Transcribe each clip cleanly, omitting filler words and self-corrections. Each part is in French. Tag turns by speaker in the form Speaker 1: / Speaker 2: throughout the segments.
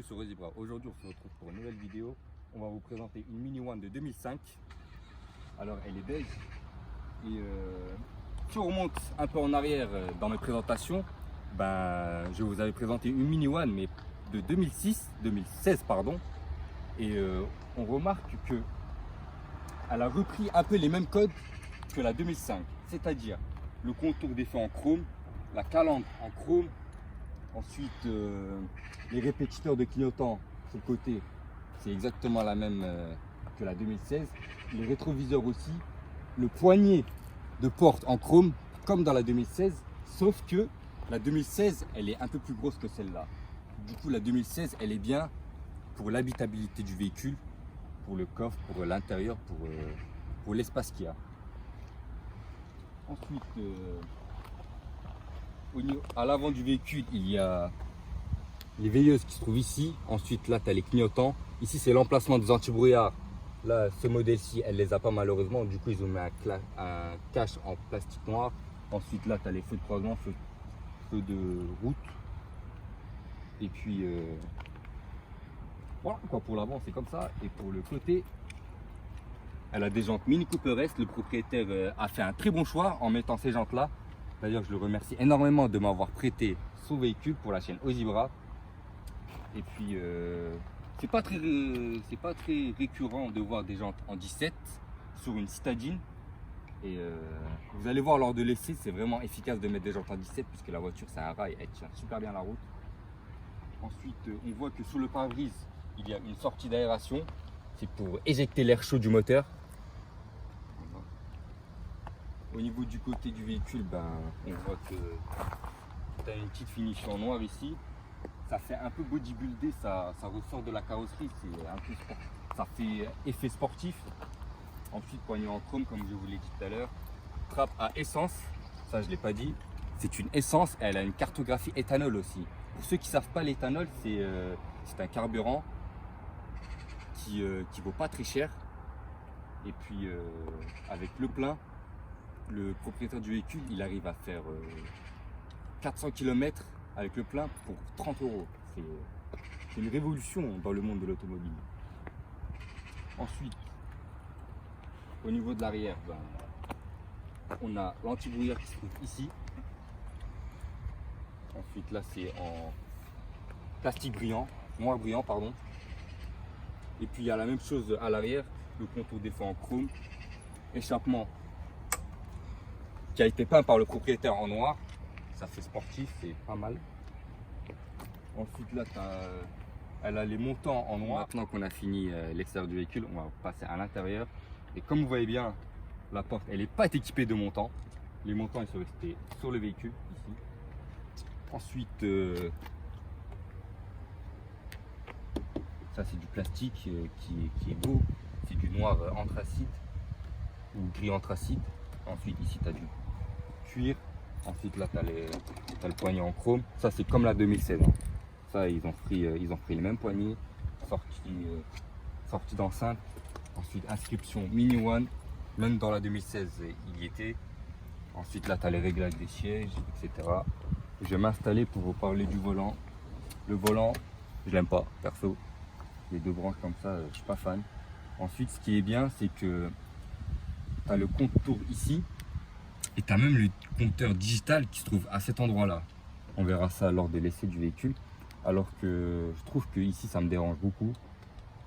Speaker 1: bienvenue sur Zebra. Aujourd'hui on se retrouve pour une nouvelle vidéo. On va vous présenter une Mini One de 2005. Alors elle est beige. Et si on remonte un peu en arrière dans mes présentations, je vous avais présenté une Mini One mais de 2016 pardon. Et on remarque que elle a repris un peu les mêmes codes que la 2005. C'est-à-dire le contour des feux en chrome, la calandre en chrome. Ensuite, les répétiteurs de clignotants sur le côté, c'est exactement la même que la 2016. Les rétroviseurs aussi. Le poignet de porte en chrome, comme dans la 2016, sauf que la 2016, elle est un peu plus grosse que celle-là. Du coup, la 2016, elle est bien pour l'habitabilité du véhicule, pour le coffre, pour l'intérieur, pour l'espace qu'il y a. Ensuite, à l'avant du véhicule, il y a les veilleuses qui se trouvent ici. Ensuite, là, tu as les clignotants. Ici, c'est l'emplacement des antibrouillards. Là, ce modèle-ci, elle les a pas malheureusement. Du coup, ils ont mis un cache en plastique noir. Ensuite, là, tu as les feux de croisement, feux de route. Et puis, voilà quoi, pour l'avant, c'est comme ça. Et pour le côté, elle a des jantes Mini Cooper S. Le propriétaire a fait un très bon choix en mettant ces jantes-là. D'ailleurs, je le remercie énormément de m'avoir prêté son véhicule pour la chaîne Ozibra. Et puis, c'est pas très récurrent de voir des jantes en 17 sur une citadine. Et vous allez voir lors de l'essai, c'est vraiment efficace de mettre des jantes en 17 puisque la voiture, c'est un rail, elle tient super bien la route. Ensuite, on voit que sous le pare-brise, il y a une sortie d'aération. C'est pour éjecter l'air chaud du moteur. Au niveau du côté du véhicule, on voit que tu as une petite finition noire ici. Ça fait un peu bodybuildé, ça ressort de la carrosserie, c'est un peu sport. Ça fait effet sportif. Ensuite, poignée en chrome, comme je vous l'ai dit tout à l'heure. Trappe à essence, ça je ne l'ai pas dit. C'est une essence, elle a une cartographie éthanol aussi. Pour ceux qui ne savent pas, l'éthanol, c'est un carburant qui vaut pas très cher. Et puis, avec le plein, le propriétaire du véhicule, il arrive à faire 400 km avec le plein pour 30 €. C'est une révolution dans le monde de l'automobile. Ensuite, au niveau de l'arrière, on a l'antibrouillard qui se trouve ici. Ensuite, là, c'est en plastique brillant, noir brillant, pardon. Et puis, il y a la même chose à l'arrière, le contour des feux en chrome, échappement qui a été peint par le propriétaire en noir. Ça fait sportif, c'est pas mal. Ensuite là, elle a les montants en noir. Maintenant qu'on a fini l'extérieur du véhicule, on va passer à l'intérieur. Et comme vous voyez bien, la porte, elle n'est pas équipée de montants. Les montants, ils sont restés sur le véhicule, ici. Ensuite, ça c'est du plastique qui est beau. C'est du noir anthracite ou gris anthracite. Ensuite, ici, tu as du cuir. Ensuite, là, tu as le poignet en chrome. Ça, c'est comme la 2016. Hein. Ça, ils ont pris les mêmes poignées. Sortie d'enceinte. Ensuite, inscription Mini One. Même dans la 2016, il y était. Ensuite, là, tu as les réglages des sièges, etc. Je vais m'installer pour vous parler du volant. Le volant, je l'aime pas, perso. Les deux branches comme ça, je suis pas fan. Ensuite, ce qui est bien, c'est que tu as le contour ici. Et tu as même le compteur digital qui se trouve à cet endroit-là. On verra ça lors de l'essai du véhicule. Alors que je trouve que ici ça me dérange beaucoup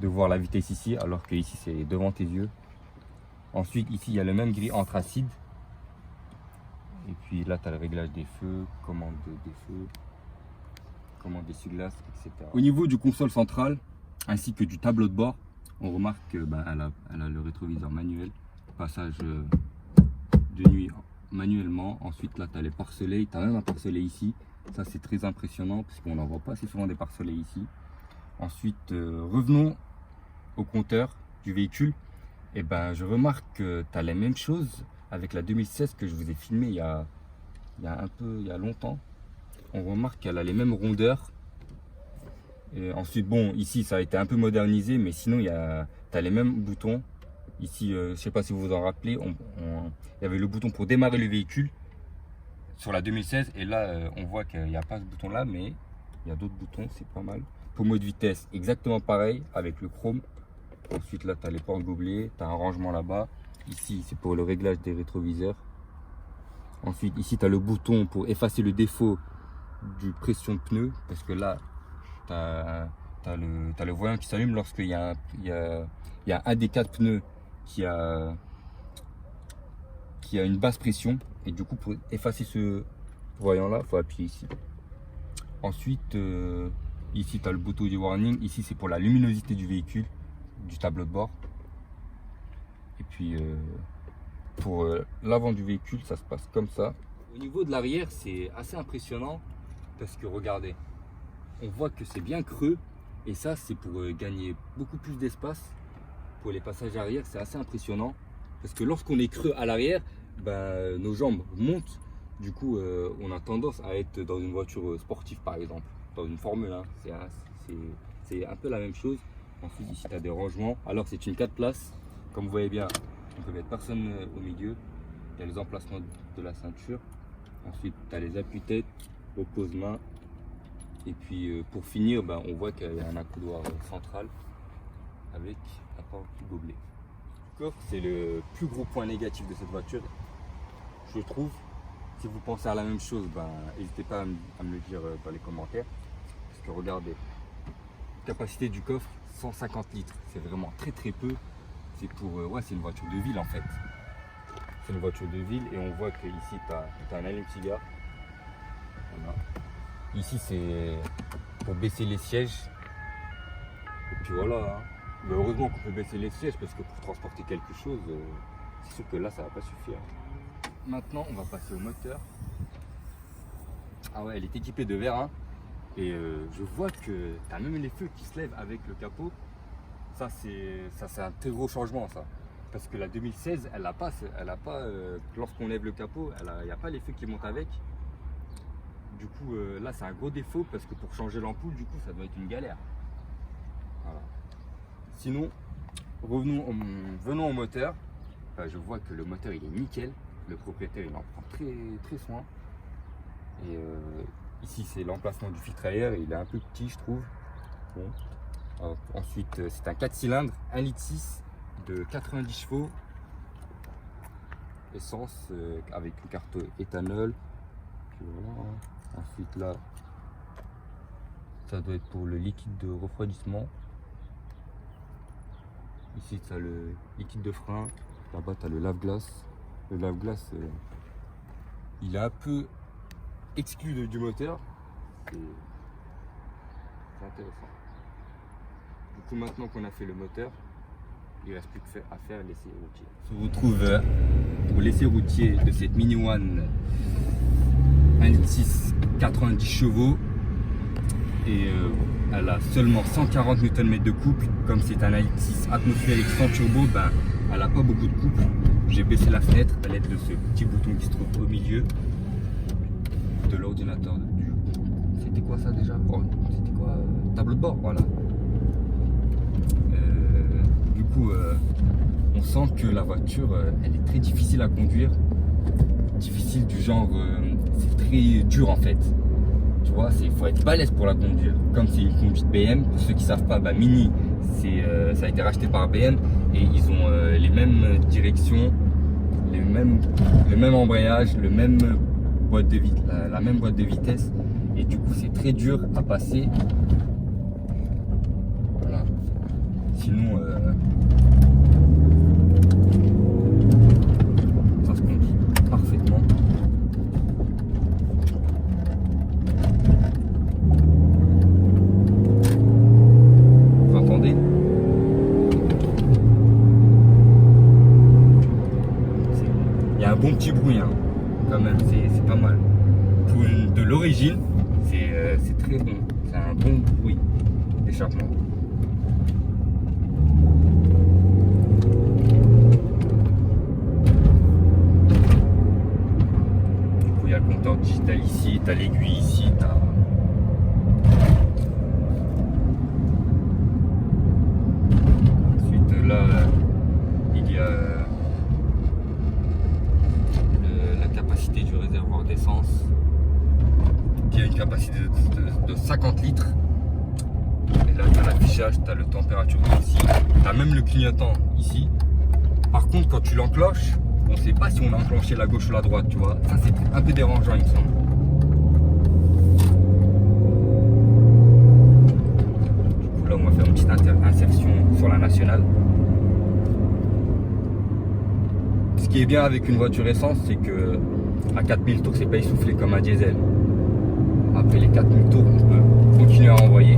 Speaker 1: de voir la vitesse ici, alors que ici c'est devant tes yeux. Ensuite, ici il y a le même gris anthracite. Et puis là, tu as le réglage des feux, commande des feux, commande d'essuie-glace, etc. Au niveau du console central, ainsi que du tableau de bord, on remarque qu'elle a le rétroviseur manuel, passage de nuit manuellement. Ensuite là tu as les pare-soleil, tu as même un pare-soleil ici, ça c'est très impressionnant parce qu'on n'en voit pas assez souvent des pare-soleil ici. Ensuite revenons au compteur du véhicule. Et je remarque que tu as les mêmes choses avec la 2016 que je vous ai filmé il y a longtemps. On remarque qu'elle a les mêmes rondeurs. Et ensuite bon, ici ça a été un peu modernisé, mais sinon tu as les mêmes boutons. Ici, je ne sais pas si vous vous en rappelez, il y avait le bouton pour démarrer le véhicule sur la 2016. Et là, on voit qu'il n'y a pas ce bouton-là, mais il y a d'autres boutons, c'est pas mal. Pommeau de vitesse, exactement pareil avec le chrome. Ensuite, là, tu as les portes gobelets, tu as un rangement là-bas. Ici, c'est pour le réglage des rétroviseurs. Ensuite, ici, tu as le bouton pour effacer le défaut du pression de pneu. Parce que là, tu as le voyant qui s'allume lorsqu'il y a un des quatre pneus qui a une basse pression. Et du coup, pour effacer ce voyant-là, il faut appuyer ici. Ensuite, ici, tu as le bouton du warning. Ici, c'est pour la luminosité du véhicule, du tableau de bord. Et puis, pour l'avant du véhicule, ça se passe comme ça. Au niveau de l'arrière, c'est assez impressionnant parce que regardez, on voit que c'est bien creux. Et ça, c'est pour gagner beaucoup plus d'espace. Pour les passages arrière, c'est assez impressionnant. Parce que lorsqu'on est creux à l'arrière, ben, nos jambes montent. Du coup, on a tendance à être dans une voiture sportive, par exemple. Dans une Formule 1, c'est un peu la même chose. Ensuite, ici, tu as des rangements. Alors, c'est une 4 places. Comme vous voyez bien, on peut mettre personne au milieu. Il y a les emplacements de la ceinture. Ensuite, tu as les appuis-têtes, repose-main. Et puis, pour finir, ben, on voit qu'il y a un accoudoir central avec la porte du gobelet. Le coffre, c'est le plus gros point négatif de cette voiture, je trouve. Si vous pensez à la même chose, ben, n'hésitez pas à me le dire dans les commentaires. Parce que regardez, capacité du coffre, 150 litres. C'est vraiment très très peu. C'est pour, ouais, c'est une voiture de ville en fait. C'est une voiture de ville et on voit que ici tu as un allume-cigare. Voilà. Ici c'est pour baisser les sièges. Et puis voilà. Hein. Mais heureusement qu'on peut baisser les sièges parce que pour transporter quelque chose, c'est sûr que là ça va pas suffire. Maintenant on va passer au moteur. Ah ouais, elle est équipée de vérin. Et je vois que tu as même les feux qui se lèvent avec le capot. Ça c'est un très gros changement ça. Parce que la 2016, elle n'a pas, lorsqu'on lève le capot, il n'y a pas les feux qui montent avec. Du coup là c'est un gros défaut parce que pour changer l'ampoule, du coup ça doit être une galère. Voilà. Sinon, venons au moteur. Je vois que le moteur il est nickel. Le propriétaire il en prend très, très soin. Et ici c'est l'emplacement du filtre à air, il est un peu petit je trouve. Bon. Alors, ensuite c'est un 4 cylindres, 1,6 litre de 90 chevaux. Essence avec une carte éthanol. Puis voilà. Ensuite là, ça doit être pour le liquide de refroidissement. Ici tu as le liquide de frein. Là-bas tu as le lave-glace. Le lave-glace il est un peu exclu du moteur. C'est intéressant. Du coup maintenant qu'on a fait le moteur, il ne reste plus à faire l'essai routier. On se retrouve pour l'essai routier de cette Mini One 1,6 litre 90 chevaux. Et elle a seulement 140 Nm de couple. Comme c'est un 1,6 atmosphérique sans turbo, ben, elle n'a pas beaucoup de couple. J'ai baissé la fenêtre à l'aide de ce petit bouton qui se trouve au milieu de l'ordinateur. C'était quoi ça déjà? Oh, c'était quoi? Tableau de bord, voilà. Du coup, on sent que la voiture, elle est très difficile à conduire. Difficile du genre, c'est très dur en fait. Tu vois, il faut être balèze pour la conduire. Comme c'est une conduite BM, pour ceux qui ne savent pas, bah, Mini, ça a été racheté par BM et ils ont les mêmes directions, le même embrayage, la même boîte de vitesse. Et du coup, c'est très dur à passer. Voilà. Sinon, ça se conduit parfaitement. Vous entendez? Il y a un bon petit bruit, hein, quand même, c'est pas mal. Pour de l'origine, c'est très bon. C'est un bon bruit d'échappement. Du coup, il y a le compteur digital ici, tu as l'aiguille ici, tu as... Ensuite, là, il y a la capacité du réservoir d'essence. Qui a une capacité de 50 litres. affichage, tu as le température ici, tu as même le clignotant ici. Par contre, quand tu l'enclenches, on ne sait pas si on a enclenché la gauche ou la droite, tu vois. Ça, c'est un peu dérangeant, il me semble. Du coup, là, on va faire une petite insertion sur la nationale. Ce qui est bien avec une voiture essence, c'est que à 4000 tours, c'est pas essoufflé comme un diesel. Après les 4000 tours, on peut continuer à envoyer.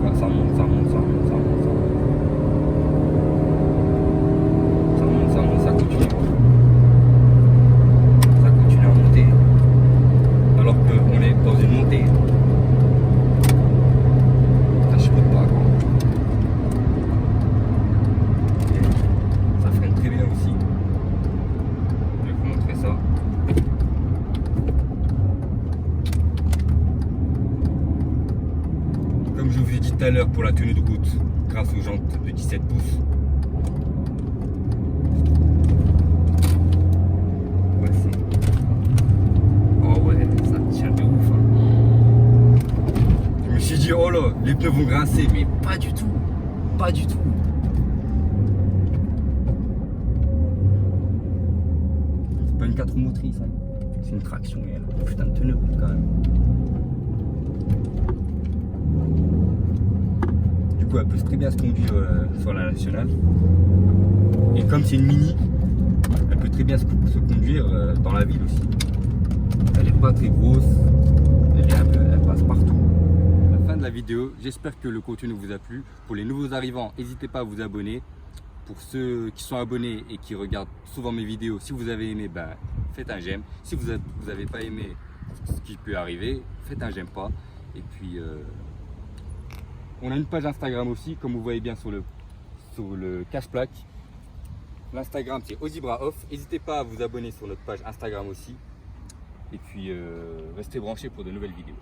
Speaker 1: Voilà, ça monte, ça monte, ça monte, ça monte, ça monte. Ça monte, ça monte, ça continue. Ça continue à monter. Alors qu'on est dans une montée. Ça chipote pas, quoi. Ça freine très bien aussi. Je vais vous montrer ça. Comme je vous ai dit tout à l'heure pour la tenue de route, grâce aux jantes de 17 pouces. Ouais, oh ouais, ça tient de ouf. Hein. Je me suis dit, oh là, les pneus vont grincer, mais pas du tout. Pas du tout. C'est pas une 4 roues motrices, hein. C'est une traction, mais elle a une putain de tenue de route quand même. Elle peut très bien se conduire sur la nationale. Et comme c'est une mini, elle peut très bien se conduire dans la ville aussi. Elle n'est pas très grosse, elle passe partout. À la fin de la vidéo, j'espère que le contenu vous a plu. Pour les nouveaux arrivants, n'hésitez pas à vous abonner. Pour ceux qui sont abonnés et qui regardent souvent mes vidéos, si vous avez aimé, ben, faites un j'aime. Si vous n'avez pas aimé, ce qui peut arriver, faites un j'aime pas. Et puis on a une page Instagram aussi, comme vous voyez bien sur le cache-plaque. L'Instagram c'est OzibraOff. N'hésitez pas à vous abonner sur notre page Instagram aussi. Et puis restez branchés pour de nouvelles vidéos.